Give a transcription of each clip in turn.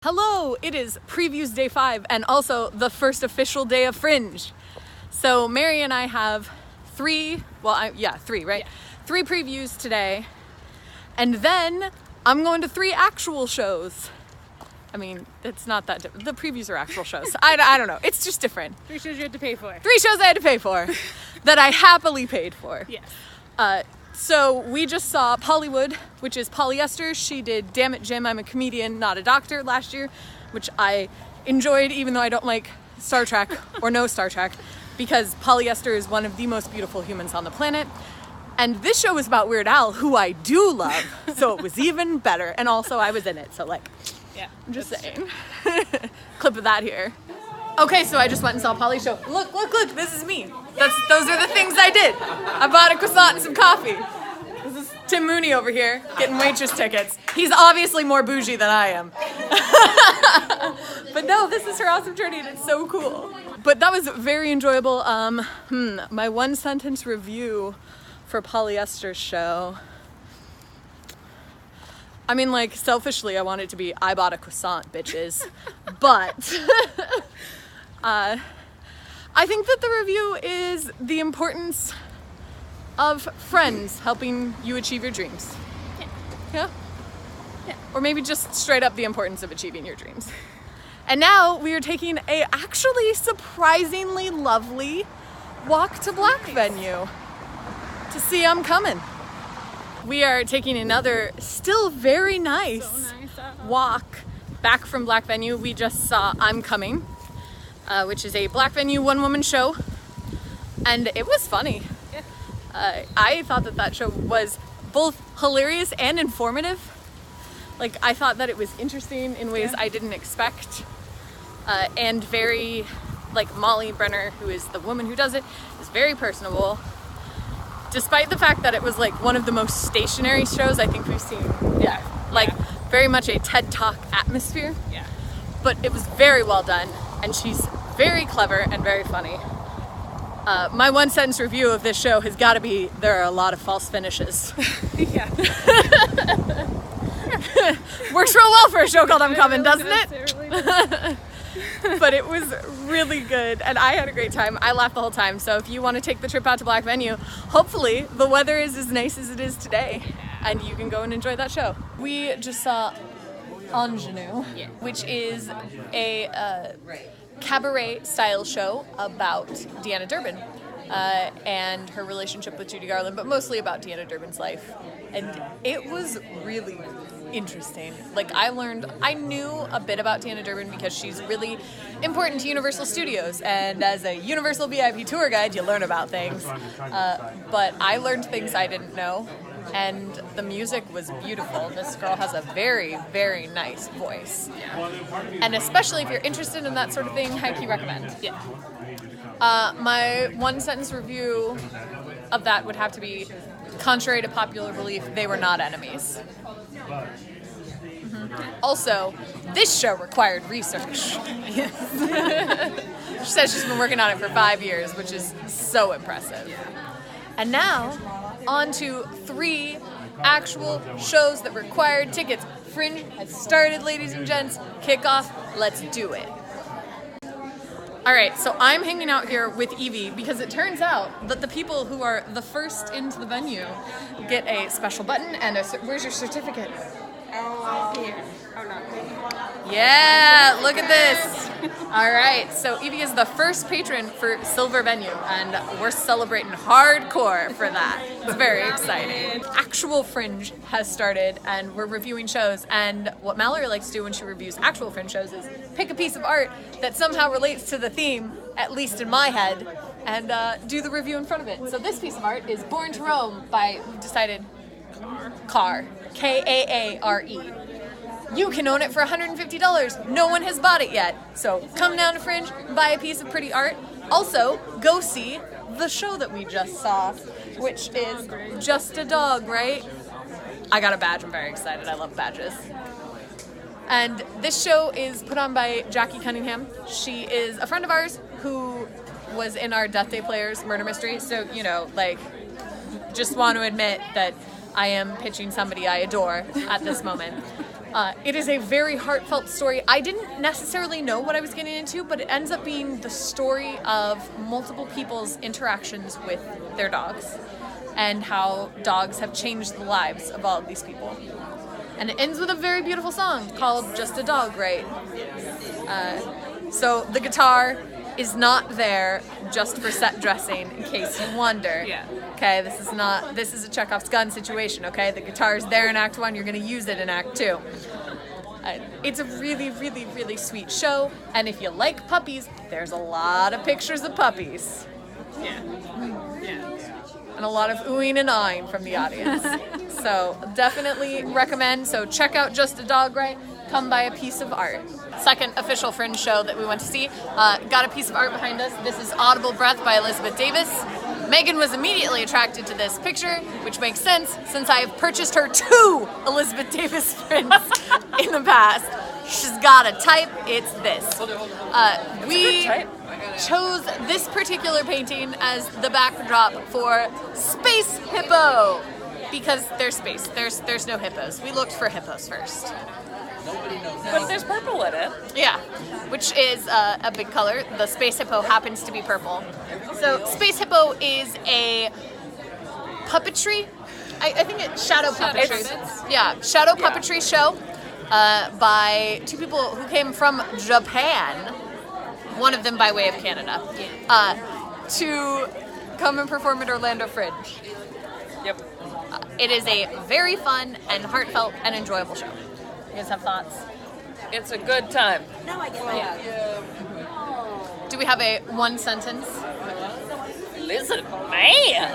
Hello, it is previews day 5 and also the first official day of Fringe. So Mary and I have three, right? Yeah. 3 previews today. And then I'm going to 3 actual shows. I mean, it's not that different. The previews are actual shows. I don't know. It's just different. 3 shows you had to pay for. 3 shows I had to pay for that I happily paid for. Yes. So we just saw Pollywood, which is polyester. She did Damn It Jim, I'm a Comedian, Not a Doctor last year, which I enjoyed even though I don't like Star Trek or no Star Trek, because polyester is one of the most beautiful humans on the planet. And this show was about Weird Al, who I do love, so it was even better. And also I was in it, so yeah, I'm just saying. Clip of that here. Okay, so I just went and saw Polly's show. Look, this is me. Those are the things I did. I bought a croissant and some coffee. This is Tim Mooney over here, getting waitress tickets. He's obviously more bougie than I am. But no, this is her awesome journey and it's so cool. But that was very enjoyable. My 1-sentence review for Polyester's show. I mean, selfishly, I want it to be, I bought a croissant, bitches. But I think that the review is the importance of friends helping you achieve your dreams. Yeah? Or maybe just straight up the importance of achieving your dreams. And now we are taking a actually surprisingly lovely Walk to Black venue to see I'm Coming. We are taking another still very nice walk back from Black venue. We just saw I'm Coming, which is a Black venue 1-woman show, and it was funny. I thought that show was both hilarious and informative. I thought that it was interesting in ways I didn't expect, and very, Molly Brenner, who is the woman who does it, is very personable. Despite the fact that it was one of the most stationary shows I think we've seen. Very much a TED Talk atmosphere. Yeah. But it was very well done, and she's very clever and very funny. My 1-sentence review of this show has got to be, there are a lot of false finishes. Yeah. Works real well for a show called I'm Coming, doesn't it? It really does. But it was really good, and I had a great time. I laughed the whole time, so if you want to take the trip out to Black venue, hopefully the weather is as nice as it is today, and you can go and enjoy that show. We just saw Ingenue, which is a cabaret style show about Deanna Durbin and her relationship with Judy Garland, but mostly about Deanna Durbin's life. And it was really interesting. I knew a bit about Deanna Durbin because she's really important to Universal Studios, and as a Universal VIP tour guide, you learn about things. But I learned things I didn't know, and the music was beautiful. This girl has a very, very nice voice. And especially if you're interested in that sort of thing, highly recommend. Yeah. My 1-sentence review of that would have to be, contrary to popular belief, they were not enemies. Also, this show required research. She says she's been working on it for 5 years, which is so impressive. And now, on to 3 actual shows that required tickets. Fringe has started, ladies and gents. Kickoff, let's do it. Alright, so I'm hanging out here with Evie because it turns out that the people who are the first into the venue get a special button and where's your certificate? Here. Oh, no. Yeah, look at this. Alright, so Evie is the first patron for Silver Venue, and we're celebrating hardcore for that. It's very exciting. Actual Fringe has started, and we're reviewing shows, and what Mallory likes to do when she reviews actual Fringe shows is pick a piece of art that somehow relates to the theme, at least in my head, and do the review in front of it. So this piece of art is Born to Rome by, we've decided, Kaare. Kaare. You can own it for $150. No one has bought it yet. So come down to Fringe, buy a piece of pretty art. Also, go see the show that we just saw, which is Just a Dog, right? I got a badge. I'm very excited. I love badges. And this show is put on by Jackie Cunningham. She is a friend of ours who was in our Death Day Players murder mystery. So, just want to admit that I am pitching somebody I adore at this moment. It is a very heartfelt story. I didn't necessarily know what I was getting into, but it ends up being the story of multiple people's interactions with their dogs and how dogs have changed the lives of all of these people. And it ends with a very beautiful song called Just a Dog, right? So the guitar is not there just for set dressing, in case you wonder. Yeah. Okay, this is a Chekhov's gun situation, okay? The guitar is there in Act 1, you're gonna use it in Act 2. It's a really, really, really sweet show, and if you like puppies, there's a lot of pictures of puppies. Yeah. Yeah. And a lot of oohing and ahhing from the audience. So definitely recommend. So check out Just a Dog Right. Come by a piece of art. Second official Fringe show that we went to see. Got a piece of art behind us. This is Audible Breath by Elizabeth Davis. Megan was immediately attracted to this picture, which makes sense since I have purchased her 2 Elizabeth Davis prints in the past. She's got a type, it's this. We chose this particular painting as the backdrop for Space Hippo because there's space. There's no hippos. We looked for hippos first. But there's purple in it. Yeah, which is a big color. The Space Hippo happens to be purple. So Space Hippo is a puppetry. I think it's shadow puppetry. Yeah, shadow puppetry show by 2 people who came from Japan. One of them by way of Canada, to come and perform at Orlando Fringe. Yep. It is a very fun and heartfelt and enjoyable show. You guys have thoughts? It's a good time. Do we have a one sentence? Listen, man.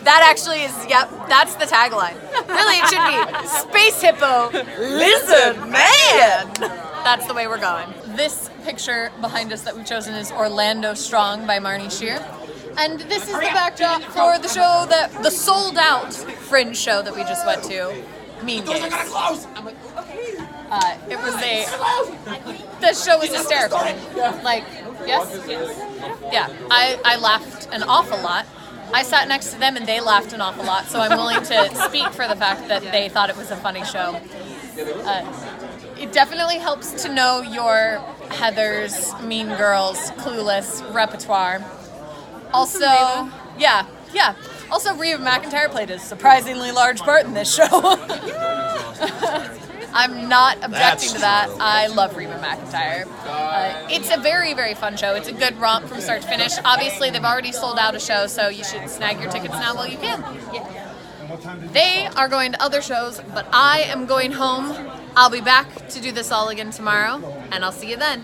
That actually is, yep, that's the tagline. Really, it should be Space Hippo, Lizard Man. That's the way we're going. This picture behind us that we've chosen is Orlando Strong by Mahrnee Scheer. And this is the backdrop for the show the sold out Fringe show that we just went to, Mean Games. It was the show was hysterical. Like, yes? Yeah, I laughed an awful lot. I sat next to them and they laughed an awful lot, so I'm willing to speak for the fact that they thought it was a funny show. It definitely helps to know your Heathers, Mean Girls, Clueless repertoire. Also, yeah. Also, Reba McEntire played a surprisingly large part in this show. I'm not objecting to that. I love Reba McEntire. It's a very, very fun show. It's a good romp from start to finish. Obviously, they've already sold out a show, so you should snag your tickets now while you can. They are going to other shows, but I am going home. I'll be back to do this all again tomorrow, and I'll see you then.